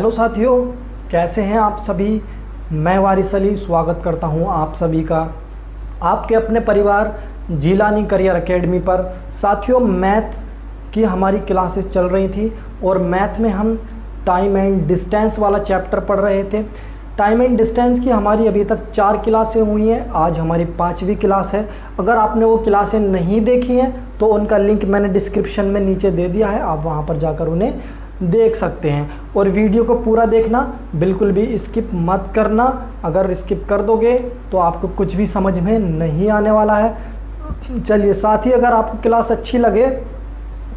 Hello साथियों, कैसे हैं आप सभी। मैं वारिस अली स्वागत करता हूं आप सभी का आपके अपने परिवार जीलानी करियर एकेडमी पर। साथियों, मैथ की हमारी क्लासेस चल रही थी और मैथ में हम टाइम एंड डिस्टेंस वाला चैप्टर पढ़ रहे थे। टाइम एंड डिस्टेंस की हमारी अभी तक 4 क्लासें हुई हैं, आज हमारी 5वीं क्लास है। अगर आपने वो क्लासें नहीं देखी हैं तो उनका लिंक मैंने डिस्क्रिप्शन में नीचे दे दिया है, आप वहाँ पर जाकर उन्हें देख सकते हैं। और वीडियो को पूरा देखना, बिल्कुल भी स्किप मत करना। अगर स्किप कर दोगे तो आपको कुछ भी समझ में नहीं आने वाला है। चलिए साथ ही, अगर आपको क्लास अच्छी लगे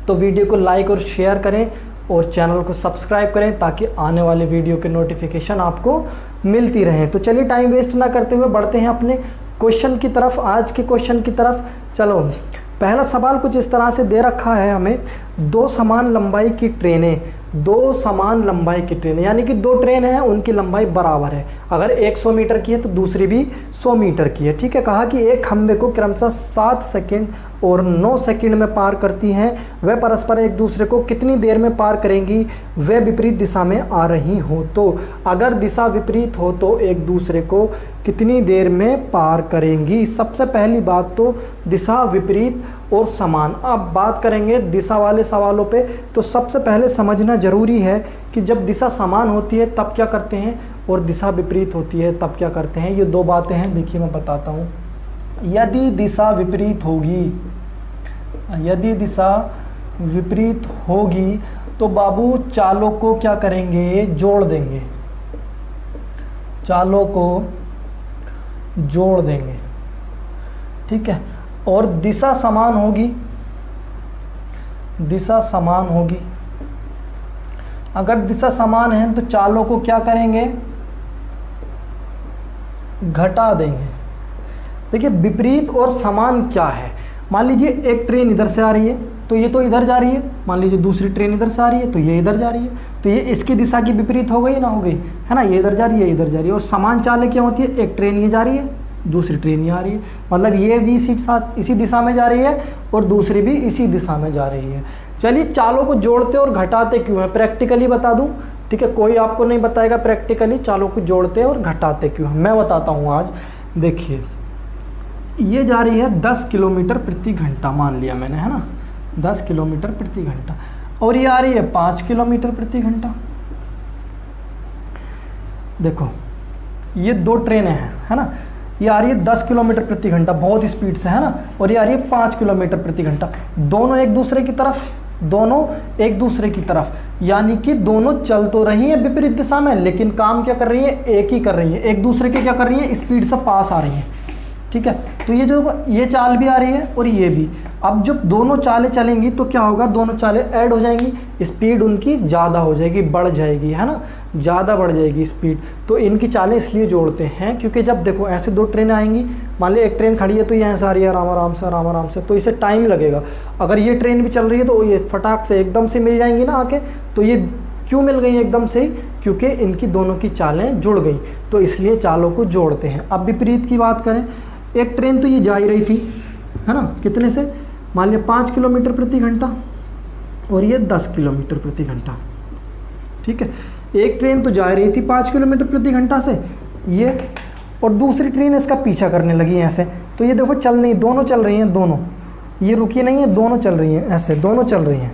तो वीडियो को लाइक और शेयर करें और चैनल को सब्सक्राइब करें ताकि आने वाले वीडियो के नोटिफिकेशन आपको मिलती रहें। तो चलिए टाइम वेस्ट ना करते हुए बढ़ते हैं अपने क्वेश्चन की तरफ, आज के क्वेश्चन की तरफ। चलो, पहला सवाल कुछ इस तरह से दे रखा है हमें, दो समान लंबाई की ट्रेनें, दो समान लंबाई की ट्रेनें यानी कि दो ट्रेन हैं, उनकी लंबाई बराबर है। अगर 100 मीटर की है तो दूसरी भी 100 मीटर की है। ठीक है, कहा कि एक खंभे को क्रमशः 7 सेकंड और 9 सेकंड में पार करती हैं, वे परस्पर एक दूसरे को कितनी देर में पार करेंगी, वे विपरीत दिशा में आ रही हो तो। अगर दिशा विपरीत हो तो एक दूसरे को कितनी देर में पार करेंगी। सबसे पहली बात तो दिशा विपरीत और समान। अब बात करेंगे दिशा वाले सवालों पे, तो सबसे पहले समझना जरूरी है कि जब दिशा समान होती है तब क्या करते हैं और दिशा विपरीत होती है तब क्या करते हैं। ये दो बातें हैं, देखिए मैं बताता हूँ। यदि दिशा विपरीत होगी, यदि दिशा विपरीत होगी तो बाबू चालों को क्या करेंगे, जोड़ देंगे, चालों को जोड़ देंगे। ठीक है, और दिशा समान होगी, दिशा समान होगी। अगर दिशा समान है तो चालों को क्या करेंगे, घटा देंगे। देखिए, विपरीत और समान क्या है। मान लीजिए एक ट्रेन इधर से आ रही है तो ये तो इधर जा रही है, मान लीजिए दूसरी ट्रेन इधर से आ रही है तो ये इधर जा रही है, तो ये इसकी दिशा की विपरीत हो गई ना, हो गई है ना। ये इधर जा रही है, इधर जा रही है। और समान चालें क्या होती है, एक ट्रेन ये जा रही है, दूसरी ट्रेन ये आ रही है, मतलब ये भी इसी दिशा में जा रही है और दूसरी भी इसी दिशा में जा रही है। चलिए, चालों को जोड़ते और घटाते क्यों है, प्रैक्टिकली बता दूं। ठीक है, कोई आपको नहीं बताएगा प्रैक्टिकली चालों को जोड़ते और घटाते क्यों है, मैं बताता हूँ आज। देखिए, ये जा रही है 10 किलोमीटर प्रति घंटा, मान लिया मैंने, है ना, 10 किलोमीटर प्रति घंटा, और ये आ रही है 5 किलोमीटर प्रति घंटा। देखो, ये दो ट्रेनें हैं, है ना। ये आ रही है 10 किलोमीटर प्रति घंटा, बहुत स्पीड से, है ना, और ये आ रही है 5 किलोमीटर प्रति घंटा। दोनों एक दूसरे की तरफ, दोनों एक दूसरे की तरफ, यानी कि दोनों चल तो रही है विपरीत दिशा में, लेकिन काम क्या कर रही है, एक ही कर रही है, एक दूसरे के क्या कर रही है, स्पीड से पास आ रही है। ठीक है, तो ये चाल भी आ रही है और ये भी। अब जब दोनों चालें चलेंगी तो क्या होगा, दोनों चालें ऐड हो जाएंगी, स्पीड उनकी ज़्यादा हो जाएगी, बढ़ जाएगी, है ना, ज़्यादा बढ़ जाएगी स्पीड। तो इनकी चालें इसलिए जोड़ते हैं क्योंकि जब देखो ऐसे दो ट्रेनें आएंगी, मान ली एक ट्रेन खड़ी है तो ये ऐसे आ रही है आराम आराम से, आराम आराम से, तो इसे टाइम लगेगा। अगर ये ट्रेन भी चल रही है तो ये फटाक से एकदम से मिल जाएंगी ना आके। तो ये क्यों मिल गई एकदम से, क्योंकि इनकी दोनों की चालें जुड़ गई, तो इसलिए चालों को जोड़ते हैं। अब विपरीत की बात करें, एक ट्रेन तो ये जा ही रही थी, है ना, कितने से, मान लिया 5 किलोमीटर प्रति घंटा, और ये 10 किलोमीटर प्रति घंटा। ठीक है, एक ट्रेन तो जा रही थी 5 किलोमीटर प्रति घंटा से ये, और दूसरी ट्रेन इसका पीछा करने लगी ऐसे, तो ये देखो चल नहीं, दोनों चल रही हैं, दोनों ये रुकी नहीं है, दोनों चल रही हैं ऐसे, दोनों चल रही हैं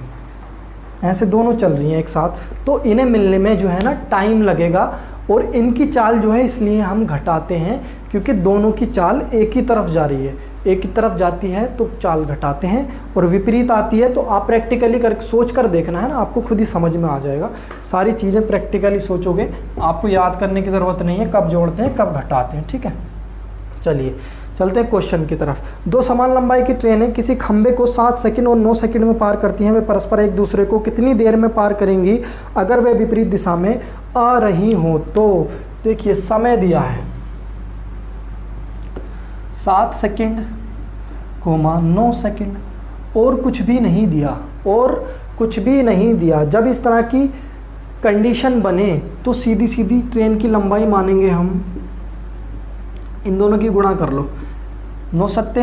ऐसे, दोनों चल रही हैं एक साथ। तो इन्हें मिलने में जो है ना टाइम लगेगा, और इनकी चाल जो है इसलिए हम घटाते हैं क्योंकि दोनों की चाल एक ही तरफ जा रही है, एक ही तरफ जाती है तो चाल घटाते हैं। और विपरीत आती है तो आप प्रैक्टिकली कर सोच कर देखना, है ना, आपको खुद ही समझ में आ जाएगा। सारी चीज़ें प्रैक्टिकली सोचोगे, आपको याद करने की ज़रूरत नहीं है कब जोड़ते हैं कब घटाते हैं। ठीक है, चलिए चलते हैं क्वेश्चन की तरफ। दो समान लंबाई की ट्रेनें किसी खंबे को 7 सेकंड और 9 सेकंड में पार करती हैं, वे परस्पर एक दूसरे को कितनी देर में पार करेंगी अगर वे विपरीत दिशा में आ रही हो तो। देखिए, समय दिया है 7 सेकंड, 9 सेकंड, और कुछ भी नहीं दिया, और कुछ भी नहीं दिया। जब इस तरह की कंडीशन बने तो सीधी सीधी ट्रेन की लंबाई मानेंगे हम, इन दोनों की गुणा कर लो, 9 सत्ते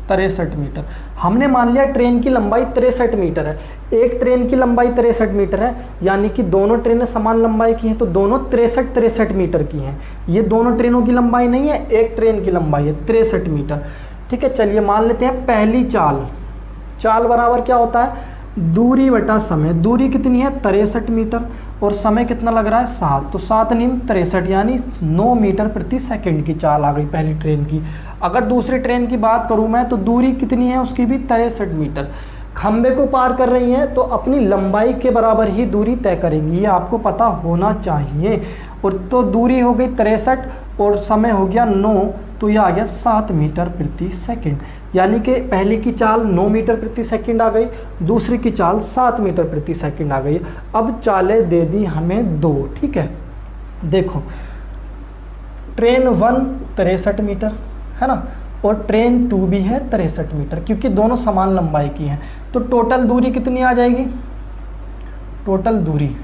63 मीटर। हमने मान लिया ट्रेन की लंबाई 63 मीटर है। एक ट्रेन की लंबाई 63 मीटर है, यानी कि दोनों ट्रेनें समान लंबाई की हैं, तो दोनों 63 मीटर की हैं। ये दोनों ट्रेनों की लंबाई नहीं है, एक ट्रेन की लंबाई है 63 मीटर। ठीक है, चलिए मान लेते हैं पहली चाल। चाल बराबर क्या होता है, दूरी बटा समय। दूरी कितनी है 63 मीटर और समय कितना लग रहा है 7, तो 7 नीम 63 यानी 9 मीटर प्रति सेकंड की चाल आ गई पहली ट्रेन की। अगर दूसरी ट्रेन की बात करूं मैं तो दूरी कितनी है उसकी भी 63 मीटर। खंबे को पार कर रही हैं तो अपनी लंबाई के बराबर ही दूरी तय करेंगी, ये आपको पता होना चाहिए। और तो दूरी हो गई 63 और समय हो गया 9, तो ये आ गया 7 मीटर प्रति सेकंड। यानी कि पहले की चाल 9 मीटर प्रति सेकंड आ गई, दूसरी की चाल 7 मीटर प्रति सेकंड आ गई। अब चालें दे दी हमें 2। ठीक है, देखो ट्रेन 1 63 मीटर है ना, और ट्रेन 2 भी है 63 मीटर, क्योंकि दोनों समान लंबाई की हैं। तो टोटल दूरी कितनी आ जाएगी, टोटल दूरी,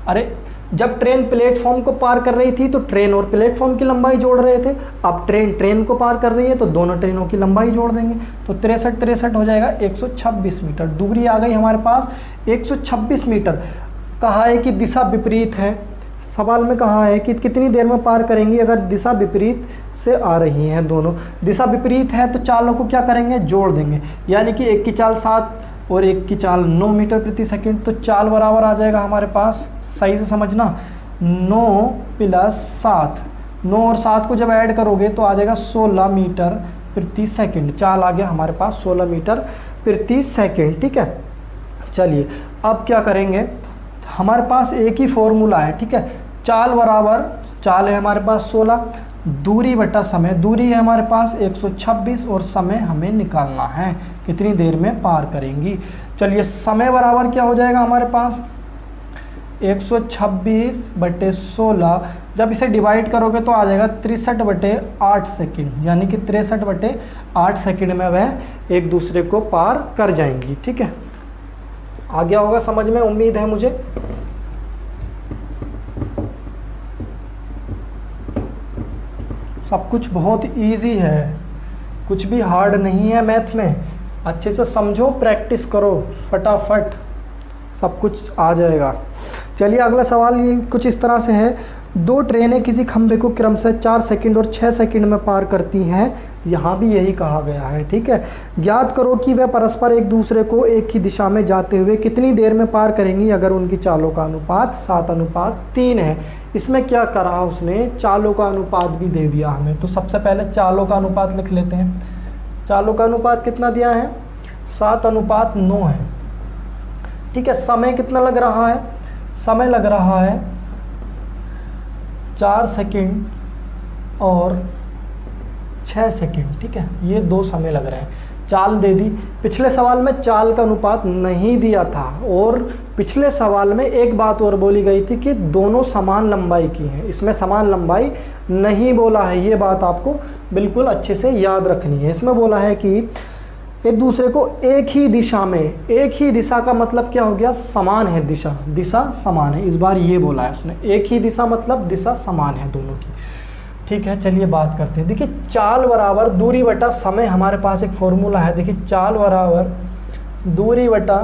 अरे जब ट्रेन प्लेटफॉर्म को पार कर रही थी तो ट्रेन और प्लेटफॉर्म की लंबाई जोड़ रहे थे, अब ट्रेन को पार कर रही है तो दोनों ट्रेनों की लंबाई जोड़ देंगे, तो 63 हो जाएगा 126 मीटर। दूरी आ गई हमारे पास 126 मीटर। कहा है कि दिशा विपरीत है, सवाल में कहा है कि कितनी देर में पार करेंगी। अगर दिशा विपरीत से आ रही हैं, दोनों दिशा विपरीत है तो चालों को क्या करेंगे, जोड़ देंगे। यानी कि एक की चाल 7 और एक की चाल 9 मीटर प्रति सेकंड, तो चाल बराबर आ जाएगा हमारे पास, सही से समझना, 9 + 7, 9 और 7 को जब ऐड करोगे तो आ जाएगा 16 मीटर प्रति सेकंड। चाल आ गया हमारे पास 16 मीटर प्रति सेकंड। ठीक है, चलिए अब क्या करेंगे, हमारे पास एक ही फॉर्मूला है। ठीक है, चाल बराबर, चाल है हमारे पास 16, दूरी बटा समय, दूरी है हमारे पास 126 और समय हमें निकालना है कितनी देर में पार करेंगी। चलिए समय बराबर क्या हो जाएगा हमारे पास 126/16, जब इसे डिवाइड करोगे तो आ जाएगा 63/8 सेकंड, यानी कि 63/8 सेकंड में वह एक दूसरे को पार कर जाएंगी। ठीक है, आ गया होगा समझ में, उम्मीद है मुझे। सब कुछ बहुत इजी है, कुछ भी हार्ड नहीं है मैथ में। अच्छे से समझो, प्रैक्टिस करो, फटाफट सब कुछ आ जाएगा। चलिए अगला सवाल ये कुछ इस तरह से है, 2 ट्रेनें किसी खंभे को क्रमशः 4 सेकंड और 6 सेकंड में पार करती हैं, यहाँ भी यही कहा गया है। ठीक है, ज्ञात करो कि वह परस्पर एक दूसरे को एक ही दिशा में जाते हुए कितनी देर में पार करेंगी अगर उनकी चालों का अनुपात 7:3 है। इसमें क्या करा उसने, चालों का अनुपात भी दे दिया हमें। तो सबसे पहले चालों का अनुपात लिख लेते हैं। चालों का अनुपात कितना दिया है, 7:9 है। ठीक है, समय कितना लग रहा है, समय लग रहा है 4 सेकंड और 6 सेकंड। ठीक है, ये 2 समय लग रहे हैं। चाल दे दी, पिछले सवाल में चाल का अनुपात नहीं दिया था, और पिछले सवाल में एक बात और बोली गई थी कि दोनों समान लंबाई की हैं, इसमें समान लंबाई नहीं बोला है। ये बात आपको बिल्कुल अच्छे से याद रखनी है। इसमें बोला है कि एक दूसरे को एक ही दिशा में, एक ही दिशा का मतलब क्या हो गया, समान है दिशा, दिशा समान है। इस बार ये बोला है उसने, एक ही दिशा मतलब दिशा समान है दोनों की। ठीक है, चलिए बात करते हैं। देखिए चाल बराबर दूरी बटा समय, हमारे पास एक फॉर्मूला है। देखिए चाल बराबर दूरी बटा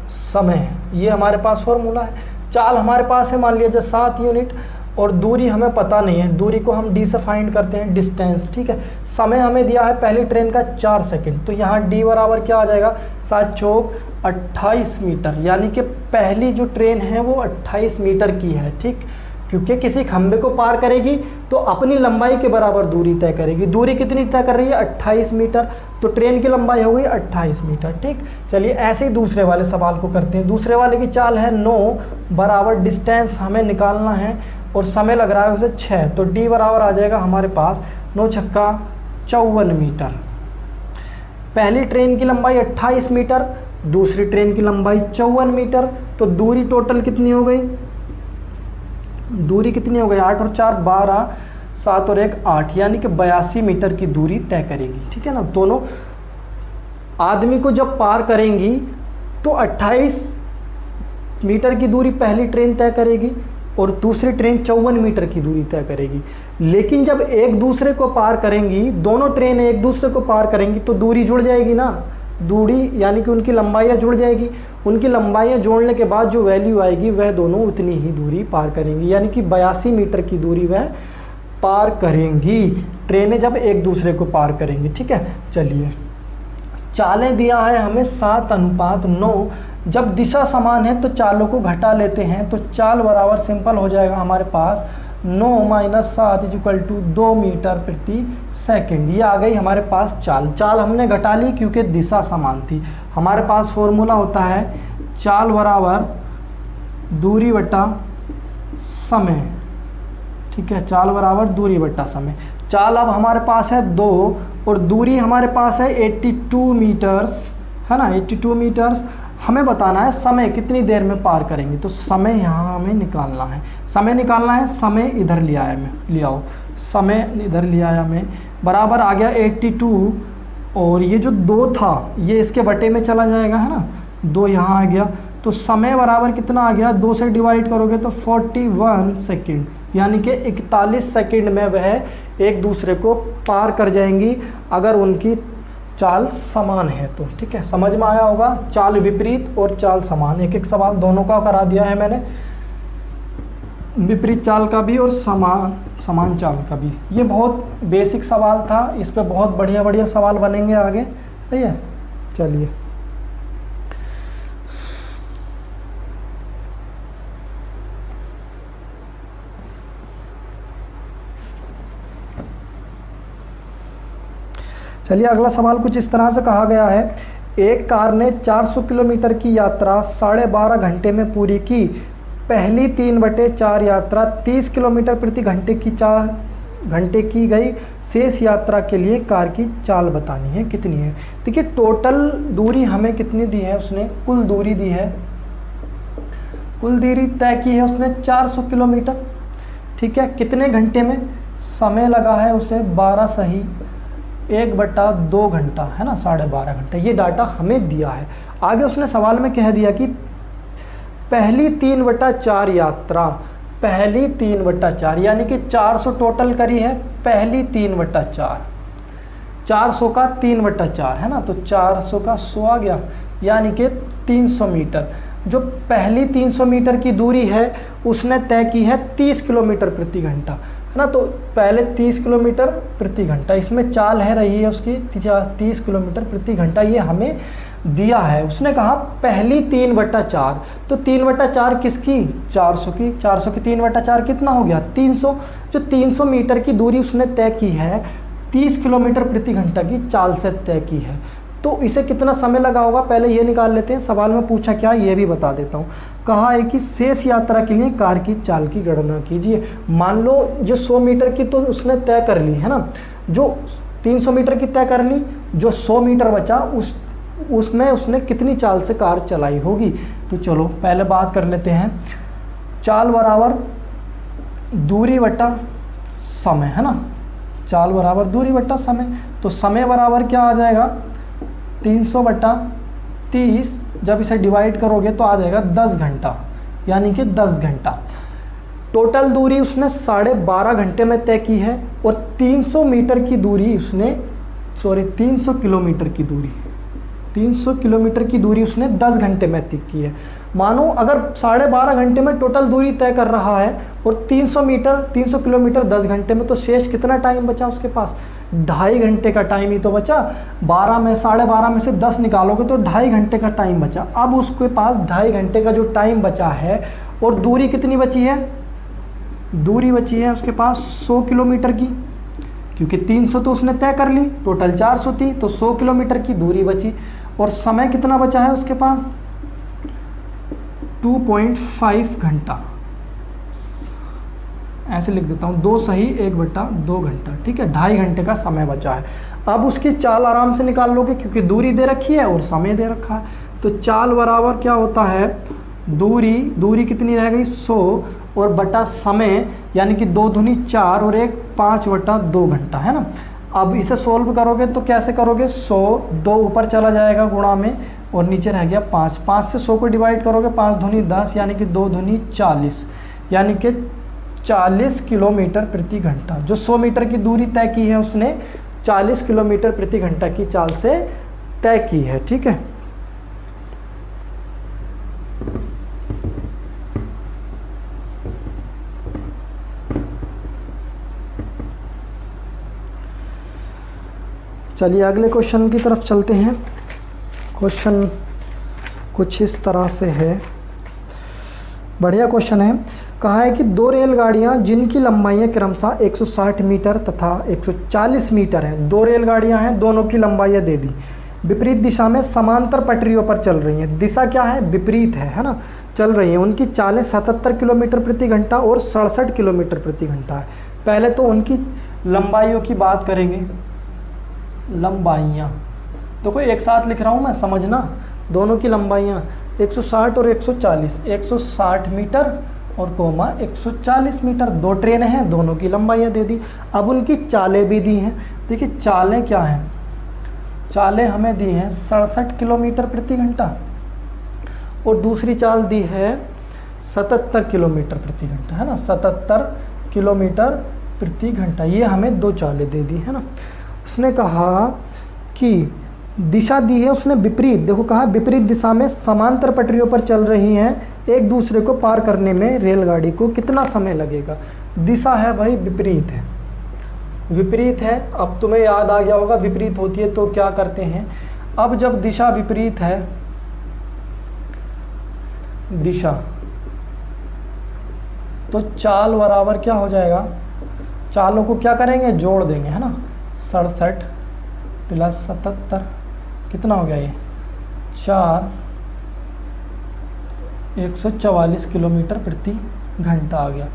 समय, ये हमारे पास फॉर्मूला है। चाल हमारे पास है मान लीजिए 7 यूनिट, और दूरी हमें पता नहीं है, दूरी को हम डी से फाइंड करते हैं, डिस्टेंस। ठीक है, समय हमें दिया है पहली ट्रेन का 4 सेकंड, तो यहाँ डी बराबर क्या आ जाएगा, 7 चौक 28 मीटर, यानी कि पहली जो ट्रेन है वो 28 मीटर की है। ठीक, क्योंकि किसी खंबे को पार करेगी तो अपनी लंबाई के बराबर दूरी तय करेगी। दूरी कितनी तय कर रही है, 28 मीटर, तो ट्रेन की लंबाई हो गई 28 मीटर। ठीक, चलिए ऐसे ही दूसरे वाले सवाल को करते हैं। दूसरे वाले की चाल है 9 बराबर डिस्टेंस हमें निकालना है, और समय लग रहा है उसे 6, तो डी बराबर आ जाएगा हमारे पास 9 छक्का 54 मीटर। पहली ट्रेन की लंबाई 28 मीटर, दूसरी ट्रेन की लंबाई 54 मीटर, तो दूरी टोटल कितनी हो गई, दूरी कितनी हो गई, 8 और 4 12, 7 और 1 8, यानी कि 82 मीटर की दूरी तय करेगी। ठीक है ना, दोनों आदमी को जब पार करेंगी तो 28 मीटर की दूरी पहली ट्रेन तय करेगी और दूसरी ट्रेन 54 मीटर की दूरी तय करेगी। लेकिन जब एक दूसरे को पार करेंगी, दोनों ट्रेन एक दूसरे को पार करेंगी तो दूरी जुड़ जाएगी ना, दूरी यानी कि उनकी लंबाइयाँ जुड़ जाएगी, उनकी लंबाइयाँ जोड़ने के बाद जो वैल्यू आएगी वह दोनों उतनी ही दूरी पार करेंगी, यानी कि 82 मीटर की दूरी वह पार करेंगी, ट्रेनें जब एक दूसरे को पार करेंगी। ठीक है, चलिए चालें दिया है हमें 7:9। जब दिशा समान है तो चालों को घटा लेते हैं, तो चाल बराबर सिंपल हो जाएगा हमारे पास 9 - 7 = 2 मीटर प्रति सेकंड। ये आ गई हमारे पास चाल। चाल हमने घटा ली क्योंकि दिशा समान थी। हमारे पास फॉर्मूला होता है चाल बराबर दूरी बटा समय। ठीक है, चाल बराबर दूरी बटा समय। चाल अब हमारे पास है 2 और दूरी हमारे पास है 82 मीटर्स, है ना, 82 मीटर्स। हमें बताना है समय कितनी देर में पार करेंगे, तो समय यहाँ हमें निकालना है। समय निकालना है, समय इधर ले आया मैं, ले आओ, समय इधर ले आया मैं, बराबर आ गया 82 और ये जो 2 था ये इसके बटे में चला जाएगा, है ना, 2 यहाँ आ गया, तो समय बराबर कितना आ गया, 2 से डिवाइड करोगे तो 41 सेकेंड, यानी कि 41 सेकेंड में वह एक दूसरे को पार कर जाएंगी अगर उनकी चाल समान है तो। ठीक है, समझ में आया होगा। चाल विपरीत और चाल समान, एक एक सवाल दोनों का करा दिया है मैंने, विपरीत चाल का भी और समान चाल का भी। ये बहुत बेसिक सवाल था, इस पे बहुत बढ़िया बढ़िया सवाल बनेंगे आगे। सही है, चलिए चलिए अगला सवाल कुछ इस तरह से कहा गया है, एक कार ने 400 किलोमीटर की यात्रा 12.5 घंटे में पूरी की। पहली 3/4 यात्रा 30 किलोमीटर प्रति घंटे की 4 घंटे की गई। शेष यात्रा के लिए कार की चाल बतानी है, कितनी है। देखिए टोटल दूरी हमें कितनी दी है उसने, कुल दूरी दी है, कुल दूरी तय की है उसने 400 किलोमीटर। ठीक है, कितने घंटे में, समय लगा है उसे 12 सही 1/2 घंटा, है ना, 12.5 घंटा। ये डाटा हमें दिया है। आगे उसने सवाल में कह दिया कि पहली 3/4 यात्रा, पहली 3/4 यानी कि 400 टोटल करी है, पहली 3/4, 400 का 3/4 है ना, तो 400 का 100 आ गया, यानी कि 300 मीटर। जो पहली 300 मीटर की दूरी है उसने तय की है 30 किलोमीटर प्रति घंटा, है ना, तो पहले 30 किलोमीटर प्रति घंटा, इसमें चाल है रही है उसकी 30 किलोमीटर प्रति घंटा, ये हमें दिया है। उसने कहा पहली 3/4, तो 3/4 किसकी, 400 की, 400 की 3/4 कितना हो गया 300। जो 300 मीटर की दूरी उसने तय की है 30 किलोमीटर प्रति घंटा की चाल से तय की है, तो इसे कितना समय लगा होगा पहले ये निकाल लेते हैं। सवाल में पूछा क्या, ये भी बता देता हूँ। कहा है कि शेष यात्रा के लिए कार की चाल की गणना कीजिए। मान लो जो 100 मीटर की तो उसने तय कर ली, है ना, जो 300 मीटर की तय कर ली, जो 100 मीटर बचा उसमें उसने कितनी चाल से कार चलाई होगी। तो चलो पहले बात कर लेते हैं, चाल बराबर दूरी बटा समय, है ना, चाल बराबर दूरी बटा समय, तो समय बराबर क्या आ जाएगा 300/30, जब इसे डिवाइड करोगे तो आ जाएगा 10 घंटा, यानी कि 10 घंटा। टोटल दूरी उसने 12.5 घंटे में तय की है और 300 मीटर की दूरी उसने 300 किलोमीटर की दूरी, 300 किलोमीटर की दूरी उसने 10 घंटे में तय की है। मानो अगर 12.5 घंटे में टोटल दूरी तय कर रहा है और 300 किलोमीटर 10 घंटे में, तो शेष कितना टाइम बचा उसके पास, 2.5 घंटे का टाइम ही तो बचा। 12 में 12.5 में से 10 निकालोगे तो 2.5 घंटे का टाइम बचा। अब उसके पास 2.5 घंटे का जो टाइम बचा है और दूरी कितनी बची है, दूरी बची है उसके पास 100 किलोमीटर की, क्योंकि 300 तो उसने तय कर ली, टोटल 400 थी, तो 100 किलोमीटर की दूरी बची। और समय कितना बचा है उसके पास 2.5 घंटा, ऐसे लिख देता हूँ, 2 सही 1/2 घंटा। ठीक है, 2.5 घंटे का समय बचा है। अब उसकी चाल आराम से निकाल लोगे क्योंकि दूरी दे रखी है और समय दे रखा है। तो चाल बराबर क्या होता है, दूरी कितनी रह गई 100 और बटा समय, यानी कि 2 दूनी 4 और 1 5/2 घंटा, है ना। अब इसे सोल्व करोगे तो कैसे करोगे, 100 2 ऊपर चला जाएगा गुणा में और नीचे रह गया 5, 5 से 100 को डिवाइड करोगे 5 दूनी 10, यानी कि 2 दूनी 40, यानी कि 40 किलोमीटर प्रति घंटा। जो 100 मीटर की दूरी तय की है उसने 40 किलोमीटर प्रति घंटा की चाल से तय की है। ठीक है, चलिए अगले क्वेश्चन की तरफ चलते हैं। क्वेश्चन कुछ इस तरह से है, बढ़िया क्वेश्चन है। कहा है कि दो रेलगाड़ियां जिनकी लंबाइयां क्रमशः 160 मीटर तथा 140 मीटर हैं, दो रेलगाड़ियां हैं, दोनों की लंबाइयां दे दी, विपरीत दिशा में समांतर पटरियों पर चल रही हैं। दिशा क्या है? विपरीत है ना, चल रही है। उनकी चालें 77 किलोमीटर प्रति घंटा और 67 किलोमीटर प्रति घंटा है। पहले तो उनकी लंबाइयों की बात करेंगे। लंबाइयाँ तो कोई एक साथ लिख रहा हूँ मैं, समझना। दोनों की लंबाइयाँ 160 और 140, 160 मीटर और कोमा 140 मीटर। दो ट्रेन हैं, दोनों की लंबाइयाँ दे दी। अब उनकी चालें भी दी हैं। देखिए चालें क्या हैं, चालें हमें दी हैं 67 किलोमीटर प्रति घंटा और दूसरी चाल दी है 77 किलोमीटर प्रति घंटा, है ना, 77 किलोमीटर प्रति घंटा। ये हमें दो चालें दे दी है ना। उसने कहा कि दिशा दी है उसने विपरीत, देखो कहा विपरीत दिशा में समांतर पटरियों पर चल रही हैं, एक दूसरे को पार करने में रेलगाड़ी को कितना समय लगेगा। दिशा है भाई विपरीत है, विपरीत है। अब तुम्हें याद आ गया होगा विपरीत होती है तो क्या करते हैं। अब जब दिशा विपरीत है, दिशा, तो चाल बराबर क्या हो जाएगा, चालों को क्या करेंगे, जोड़ देंगे, है ना। 67 प्लस 77 कितना हो गया, ये 4, 144 किलोमीटर प्रति घंटा आ गया।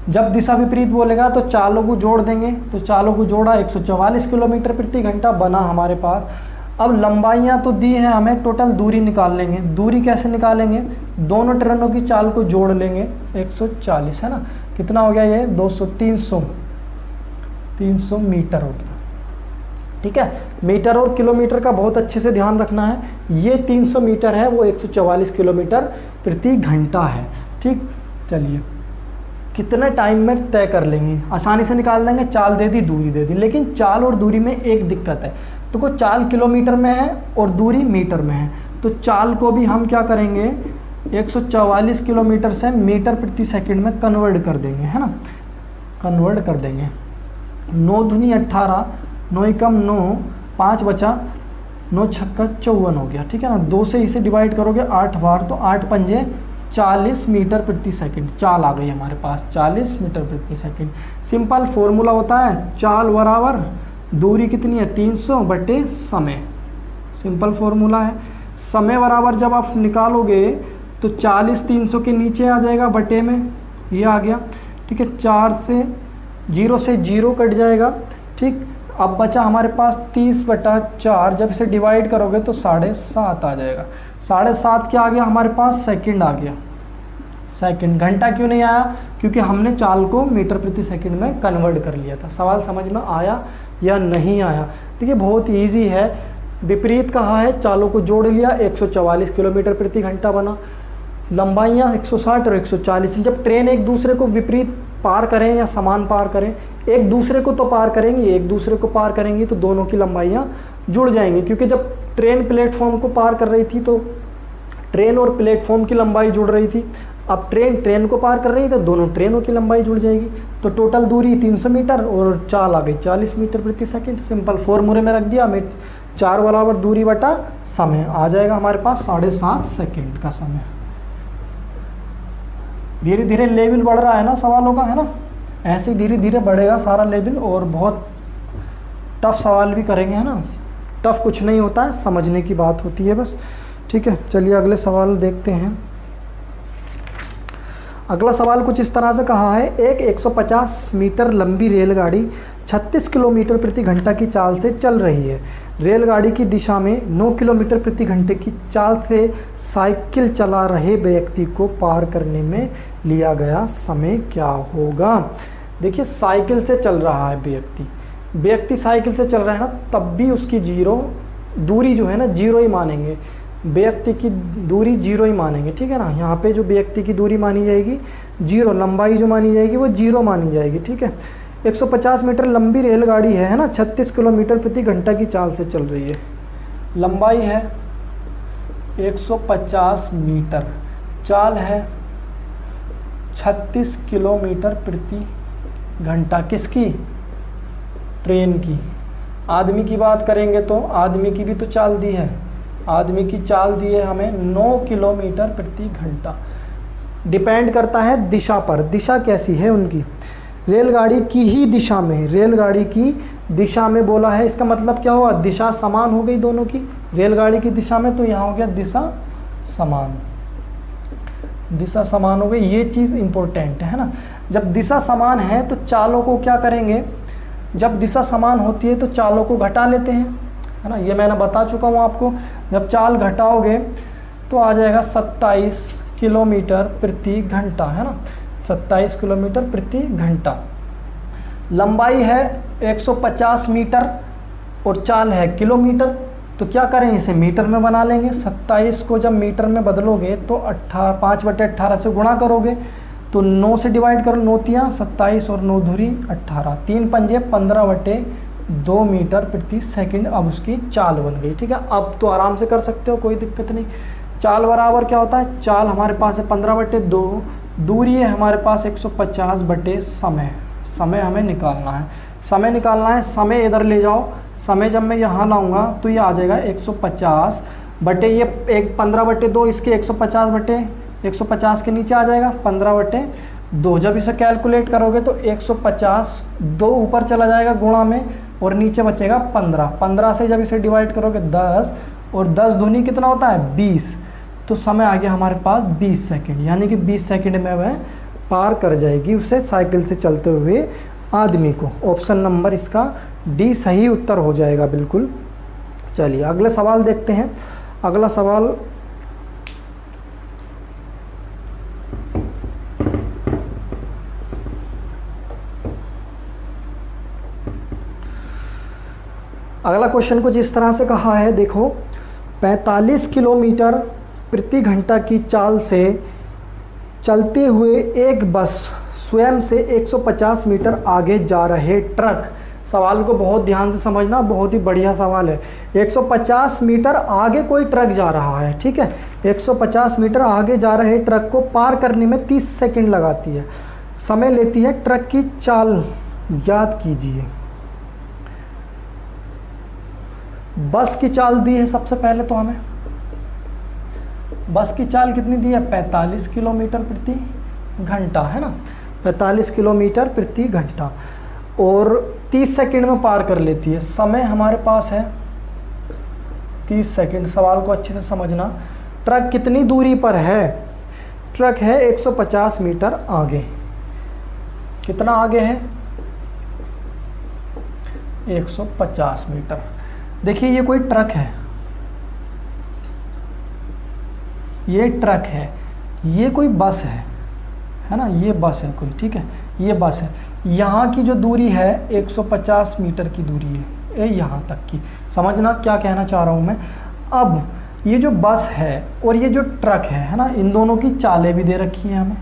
जब दिशा विपरीत बोलेगा तो चालों को जोड़ देंगे, तो चालों को जोड़ा 144 किलोमीटर प्रति घंटा बना हमारे पास। अब लंबाइयाँ तो दी हैं हमें, टोटल दूरी निकाल लेंगे। दूरी कैसे निकालेंगे, दोनों ट्रेनों की चाल को जोड़ लेंगे, 140 है ना, कितना हो गया ये 200, 300 मीटर हो गया। ठीक है, मीटर और किलोमीटर का बहुत अच्छे से ध्यान रखना है। ये 300 मीटर है, वो 144 किलोमीटर प्रति घंटा है। ठीक, चलिए कितने टाइम में तय कर लेंगे, आसानी से निकाल देंगे। चाल दे दी, दूरी दे दी, लेकिन चाल और दूरी में एक दिक्कत है। तो को चाल किलोमीटर में है और दूरी मीटर में है, तो चाल को भी हम क्या करेंगे 144 किलोमीटर से मीटर प्रति सेकंड में कन्वर्ट कर देंगे, है ना, कन्वर्ट कर देंगे। 9 दूनी 18, 9 एकम 9, 5 बचा, 9 छक्का 54 हो गया। ठीक है ना, 2 से इसे डिवाइड करोगे 8 बार तो 8 पंजे 40 मीटर प्रति सेकंड चाल आ गई हमारे पास, 40 मीटर प्रति सेकंड। सिंपल फॉर्मूला होता है चाल बराबर दूरी कितनी है 300 बटे समय, सिंपल फॉर्मूला है। समय बराबर जब आप निकालोगे तो 40 300 के नीचे आ जाएगा बटे में, ये आ गया। ठीक है, 4 से 0 कट जाएगा। ठीक, अब बचा हमारे पास 30/4, जब इसे डिवाइड करोगे तो 7.5 आ जाएगा। 7.5 क्या आ गया हमारे पास, सेकंड आ गया। सेकंड, घंटा क्यों नहीं आया, क्योंकि हमने चाल को मीटर प्रति सेकंड में कन्वर्ट कर लिया था। सवाल समझ में आया या नहीं आया। देखिए बहुत इजी है, विपरीत कहा है, चालों को जोड़ लिया, 144 किलोमीटर प्रति घंटा बना। लंबाइयाँ 160 और 140। जब ट्रेन एक दूसरे को विपरीत पार करें या समान पार करें, एक दूसरे को तो पार करेंगी, एक दूसरे को पार करेंगी तो दोनों की लंबाइयाँ जुड़ जाएंगी। क्योंकि जब ट्रेन प्लेटफॉर्म को पार कर रही थी तो ट्रेन और प्लेटफॉर्म की लंबाई जुड़ रही थी। अब ट्रेन को पार कर रही है तो दोनों ट्रेनों की लंबाई जुड़ जाएगी। तो टोटल दूरी 300 मीटर और चाल आ गई 40 मीटर प्रति सेकंड। सिंपल फॉर्मूले में रख दिया, 4 बराबर दूरी बटा समय आ जाएगा हमारे पास 7.5 सेकंड का समय। धीरे धीरे लेवल बढ़ रहा है ना सवालों का, है ना, ऐसे धीरे धीरे बढ़ेगा सारा लेवल। और बहुत टफ सवाल भी करेंगे, है ना। टफ कुछ नहीं होता है, समझने की बात होती है बस। ठीक है, चलिए अगले सवाल देखते हैं। अगला सवाल कुछ इस तरह से कहा है, एक 150 मीटर लंबी रेलगाड़ी 36 किलोमीटर प्रति घंटा की चाल से चल रही है। रेलगाड़ी की दिशा में 9 किलोमीटर प्रति घंटे की चाल से साइकिल चला रहे व्यक्ति को पार करने में लिया गया समय क्या होगा। देखिए साइकिल से चल रहा है व्यक्ति साइकिल से चल रहा है ना, तब भी उसकी दूरी जो है ना 0 ही मानेंगे, व्यक्ति की दूरी 0 ही मानेंगे। ठीक है ना, यहाँ पे जो व्यक्ति की दूरी मानी जाएगी 0, लंबाई जो मानी जाएगी वो 0 मानी जाएगी। ठीक है, 150 मीटर लंबी रेलगाड़ी है ना, 36 किलोमीटर प्रति घंटा की चाल से चल रही है। लंबाई है 150 मीटर, चाल है 36 किलोमीटर प्रति घंटा। किसकी? ट्रेन की। आदमी की बात करेंगे तो आदमी की भी तो चाल दी है, आदमी की चाल दी है हमें 9 किलोमीटर प्रति घंटा। डिपेंड करता है दिशा पर, दिशा कैसी है उनकी, रेलगाड़ी की ही दिशा में, रेलगाड़ी की दिशा में बोला है, इसका मतलब क्या हुआ? दिशा समान हो गई दोनों की, रेलगाड़ी की दिशा में, तो यहाँ हो गया दिशा समान, दिशा समान हो गई। ये चीज़ इंपॉर्टेंट है ना। जब दिशा समान है तो चालों को क्या करेंगे? जब दिशा समान होती है तो चालों को घटा लेते हैं, है ना। ये मैंने बता चुका हूँ आपको। जब चाल घटाओगे तो आ जाएगा 27 किलोमीटर प्रति घंटा, है ना, 27 किलोमीटर प्रति घंटा। लंबाई है 150 मीटर और चाल है किलोमीटर, तो क्या करें? इसे मीटर में बना लेंगे। 27 को जब मीटर में बदलोगे तो 5/18 से गुणा करोगे तो 9 से डिवाइड करो, 9 तियाँ 27 और 9 धुरी 18, 3 पंजे 15/2 मीटर प्रति सेकंड। अब उसकी चाल बन गई, ठीक है। अब तो आराम से कर सकते हो, कोई दिक्कत नहीं। चाल बराबर क्या होता है? चाल हमारे पास है 15/2, दूरी है हमारे पास 150 समय। समय हमें निकालना है, समय निकालना है। समय इधर ले जाओ, समय जब मैं यहाँ लाऊंगा तो ये आ जाएगा 150 बटे ये 15/2, इसके 150 के नीचे आ जाएगा 15/2। जब इसे कैलकुलेट करोगे तो 150 2 ऊपर चला जाएगा गुणा में और नीचे बचेगा 15 से जब इसे डिवाइड करोगे 10 और 10 दूनी कितना होता है? 20। तो समय आ गया हमारे पास 20 सेकंड, यानी कि 20 सेकंड में वह पार कर जाएगी उसे साइकिल से चलते हुए आदमी को। ऑप्शन नंबर इसका डी सही उत्तर हो जाएगा बिल्कुल। चलिए अगला सवाल देखते हैं। अगला सवाल अगला क्वेश्चन कुछ इस तरह से कहा है, देखो 45 किलोमीटर प्रति घंटा की चाल से चलते हुए एक बस स्वयं से 150 मीटर आगे जा रहे ट्रक। सवाल को बहुत ध्यान से समझना, बहुत ही बढ़िया सवाल है। 150 मीटर आगे कोई ट्रक जा रहा है, ठीक है। 150 मीटर आगे जा रहे ट्रक को पार करने में 30 सेकंड लगाती है, समय लेती है। ट्रक की चाल याद कीजिए। बस की चाल दी है सबसे पहले तो हमें, बस की चाल कितनी दी है? 45 किलोमीटर प्रति घंटा, है ना, 45 किलोमीटर प्रति घंटा, और 30 सेकंड में पार कर लेती है। समय हमारे पास है 30 सेकंड। सवाल को अच्छे से समझना। ट्रक कितनी दूरी पर है? ट्रक है 150 मीटर आगे। कितना आगे है? 150 मीटर। देखिए ये कोई ट्रक है, ये ट्रक है, ये कोई बस है ना, ये बस है कोई, ठीक है, ये बस है। यहाँ की जो दूरी है 150 मीटर की दूरी है, ये यहाँ तक की। समझना क्या कहना चाह रहा हूँ मैं। अब ये जो बस है और ये जो ट्रक है ना, इन दोनों की चालें भी दे रखी हैं हमें।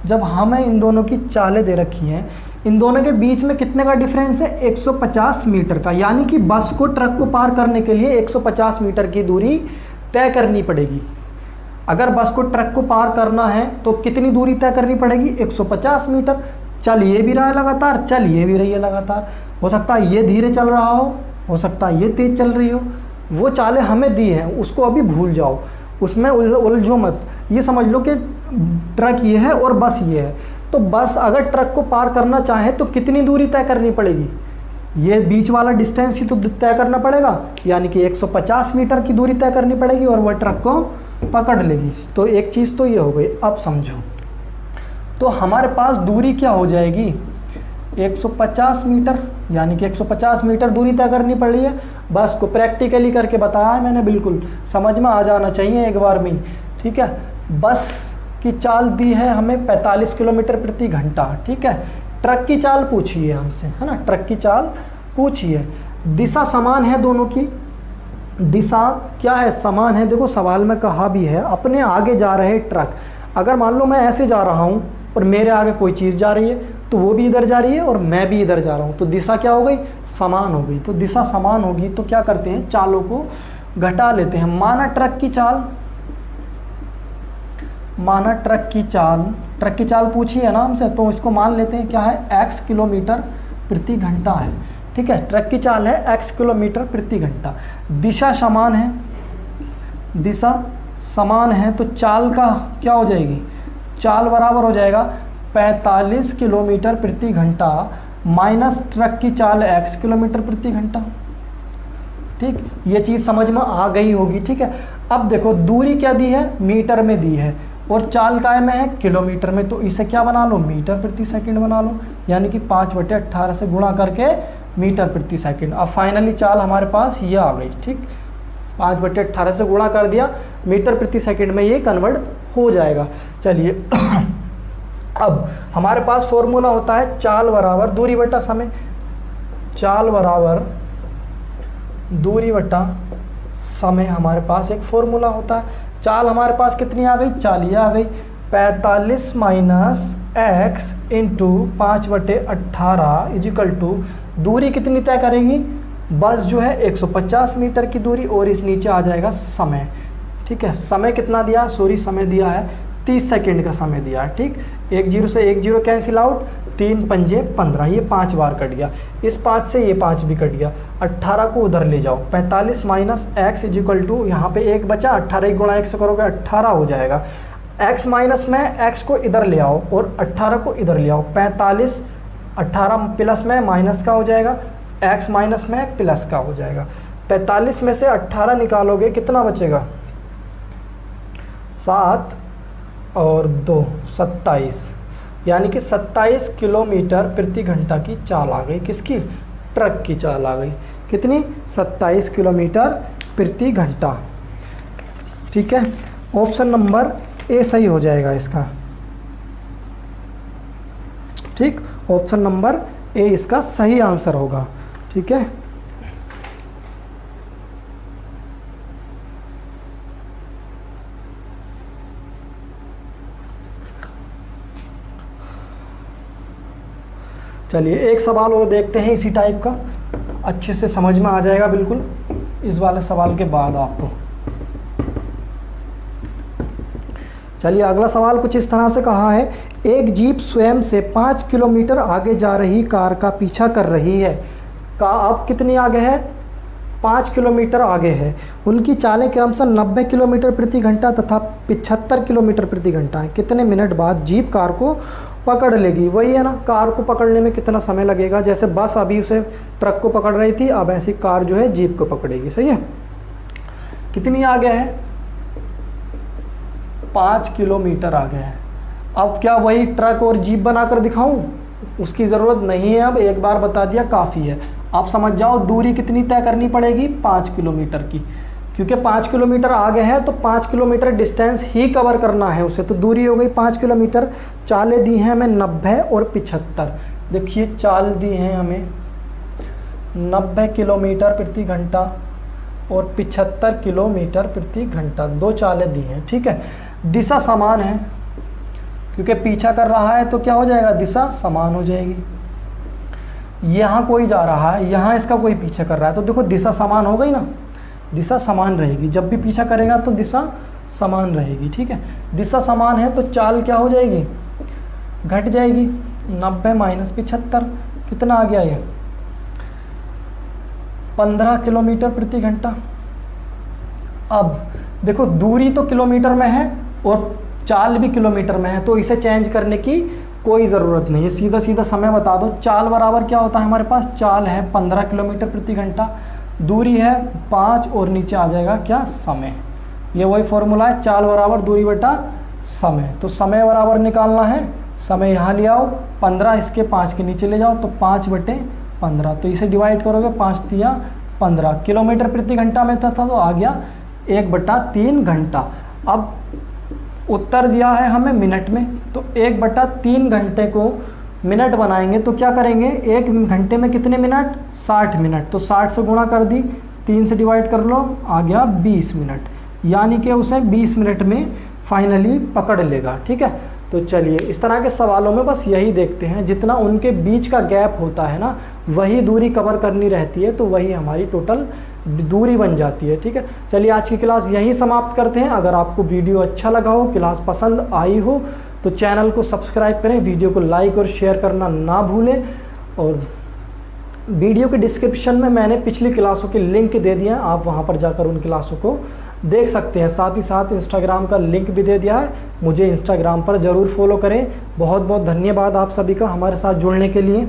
जब हमें इन दोनों की चालें दे रखी हैं, इन दोनों के बीच में कितने का डिफरेंस है? 150 मीटर का। यानी कि बस को ट्रक को पार करने के लिए 150 मीटर की दूरी तय करनी पड़ेगी। अगर बस को ट्रक को पार करना है तो कितनी दूरी तय करनी पड़ेगी? 150 मीटर। चल ये भी रहा है लगातार, चल ये भी रही है लगातार। हो सकता है ये धीरे चल रहा हो सकता है ये तेज चल रही हो। वो चालें हमें दी हैं, उसको अभी भूल जाओ, उसमें उलझो मत। ये समझ लो कि ट्रक ये है और बस ये है। तो बस अगर ट्रक को पार करना चाहे तो कितनी दूरी तय करनी पड़ेगी? ये बीच वाला डिस्टेंस ही तो तय करना पड़ेगा, यानी कि 150 मीटर की दूरी तय करनी पड़ेगी और वह ट्रक को पकड़ लेगी। तो एक चीज़ तो ये हो गई। अब समझो, तो हमारे पास दूरी क्या हो जाएगी? 150 मीटर, यानी कि 150 मीटर दूरी तय करनी पड़ी है। बस को प्रैक्टिकली करके बताया है मैंने, बिल्कुल समझ में आ जाना चाहिए एक बार में, ठीक है। बस की चाल दी है हमें 45 किलोमीटर प्रति घंटा, ठीक है। ट्रक की चाल पूछी है हमसे, है ना, ट्रक की चाल पूछी है। दिशा समान है दोनों की, दिशा क्या है? समान है। देखो सवाल में कहा भी है अपने आगे जा रहे ट्रक। अगर मान लो मैं ऐसे जा रहा हूँ और मेरे आगे कोई चीज़ जा रही है तो वो भी इधर जा रही है और मैं भी इधर जा रहा हूँ, तो दिशा क्या हो गई? समान हो गई। तो दिशा समान होगी तो क्या करते हैं? चालों को घटा लेते हैं। माना ट्रक की चाल पूछी है ना हमसे, तो इसको मान लेते हैं क्या है, x किलोमीटर प्रति घंटा है। ठीक है, ट्रक की चाल है x किलोमीटर प्रति घंटा। दिशा समान है तो चाल का क्या हो जाएगी, चाल बराबर हो जाएगा 45 किलोमीटर प्रति घंटा माइनस ट्रक की चाल x किलोमीटर प्रति घंटा। ठीक, ये चीज़ समझ में आ गई होगी। ठीक है, अब देखो दूरी क्या दी है, मीटर में दी है, और चाल काय में है, किलोमीटर में, तो इसे क्या बना लो, मीटर प्रति सेकंड बना लो, यानी कि 5/18 से गुणा करके मीटर प्रति सेकंड। अब फाइनली चाल हमारे पास ये आ गई। ठीक, 5/18 से गुणा कर दिया, मीटर प्रति सेकंड में ये कन्वर्ट हो जाएगा। चलिए अब हमारे पास फॉर्मूला होता है चाल बराबर दूरी बटा समय। चाल बराबर दूरी बटा समय हमारे पास एक फॉर्मूला होता है। चाल हमारे पास कितनी आ गई, 40 आ गई। 45 minus x into 5/18 equal to दूरी कितनी तय करेगी, बस जो है 150 मीटर की दूरी, और इस नीचे आ जाएगा समय। ठीक है, समय कितना दिया, समय दिया है 30 सेकंड का समय दिया है। ठीक, 1 0 से 1 0 कैंसिल आउट, 3 पंजे 15, ये 5 बार कट गया, इस 5 से ये 5 भी कट गया। 18 को उधर ले जाओ, 45 माइनस एक्स इजिकल टू, यहाँ पे 1 बचा, 18 गुणा 1 से करोगे 18 हो जाएगा। x माइनस में x को इधर ले आओ और 18 को इधर ले आओ, 45, 18 प्लस में माइनस का हो जाएगा, x माइनस में प्लस का हो जाएगा। 45 में से 18 निकालोगे कितना बचेगा, 7 और 2 27, यानी कि 27 किलोमीटर प्रति घंटा की चाल आ गई। किसकी, ट्रक की चाल आ गई। कितनी, 27 किलोमीटर प्रति घंटा। ठीक है, ऑप्शन नंबर ए सही हो जाएगा इसका। ठीक, ऑप्शन नंबर ए इसका सही आंसर होगा। ठीक है, चलिए एक सवाल और देखते हैं इसी टाइप का, अच्छे से समझ में आ जाएगा बिल्कुल इस वाले सवाल के बाद आपको। चलिए अगला सवाल कुछ इस तरह से कहा है, एक जीप स्वयं से 5 किलोमीटर आगे जा रही कार का पीछा कर रही है। का अब कितनी आगे है, 5 किलोमीटर आगे है। उनकी चालें क्रमशः 90 किलोमीटर प्रति घंटा तथा 75 किलोमीटर प्रति घंटा है। कितने मिनट बाद जीप कार को पकड़ लेगी। वही है ना, कार को पकड़ने में कितना समय लगेगा, जैसे बस अभी उसे ट्रक को पकड़ रही थी, अब ऐसी कार जो है जीप को पकड़ेगी। सही है, कितनी आगे है, 5 किलोमीटर आगे है। अब क्या वही ट्रक और जीप बनाकर दिखाऊं, उसकी ज़रूरत नहीं है, अब एक बार बता दिया काफ़ी है। आप समझ जाओ दूरी कितनी तय करनी पड़ेगी, 5 किलोमीटर की, क्योंकि 5 किलोमीटर आगे है तो 5 किलोमीटर डिस्टेंस ही कवर करना है उसे, तो दूरी हो गई 5 किलोमीटर। चालें दी हैं हमें 90 और 75। देखिए चाल दी हैं हमें 90 किलोमीटर प्रति घंटा और 75 किलोमीटर प्रति घंटा, 2 चालें दी हैं। ठीक है, दिशा समान है, क्योंकि पीछा कर रहा है तो क्या हो जाएगा, दिशा समान हो जाएगी। यहाँ कोई जा रहा है, यहाँ इसका कोई पीछा कर रहा है, तो देखो दिशा समान हो गई ना, दिशा समान रहेगी। जब भी पीछा करेगा तो दिशा समान रहेगी। ठीक है, दिशा समान है तो चाल क्या हो जाएगी, घट जाएगी। 90 माइनस 75 कितना आ गया ये, 15 किलोमीटर प्रति घंटा। अब देखो दूरी तो किलोमीटर में है और चाल भी किलोमीटर में है, तो इसे चेंज करने की कोई ज़रूरत नहीं है, सीधा सीधा समय बता दो। चाल बराबर क्या होता है हमारे पास, चाल है 15 किलोमीटर प्रति घंटा, दूरी है 5 और नीचे आ जाएगा क्या, समय। ये वही फॉर्मूला है, चाल बराबर दूरी बटा समय। तो समय बराबर निकालना है, समय यहाँ ले आओ, 15 इसके 5 के नीचे ले जाओ तो 5/15, तो इसे डिवाइड करोगे 5 तिया 15 किलोमीटर प्रति घंटा में था तो आ गया 1/3 घंटा। अब उत्तर दिया है हमें मिनट में, तो 1/3 घंटे को मिनट बनाएंगे तो क्या करेंगे, 1 घंटे में कितने मिनट, 60 मिनट, तो 60 से गुणा कर दी, 3 से डिवाइड कर लो, आ गया 20 मिनट, यानी कि उसे 20 मिनट में फाइनली पकड़ लेगा। ठीक है, तो चलिए इस तरह के सवालों में बस यही देखते हैं, जितना उनके बीच का गैप होता है ना, वही दूरी कवर करनी रहती है, तो वही हमारी टोटल दूरी बन जाती है। ठीक है, चलिए आज की क्लास यहीं समाप्त करते हैं। अगर आपको वीडियो अच्छा लगा हो, क्लास पसंद आई हो, तो चैनल को सब्सक्राइब करें, वीडियो को लाइक और शेयर करना ना भूलें। और वीडियो के डिस्क्रिप्शन में मैंने पिछली क्लासों के लिंक दे दिए हैं, आप वहां पर जाकर उन क्लासों को देख सकते हैं। साथ ही साथ इंस्टाग्राम का लिंक भी दे दिया है, मुझे इंस्टाग्राम पर ज़रूर फॉलो करें। बहुत बहुत धन्यवाद आप सभी का हमारे साथ जुड़ने के लिए।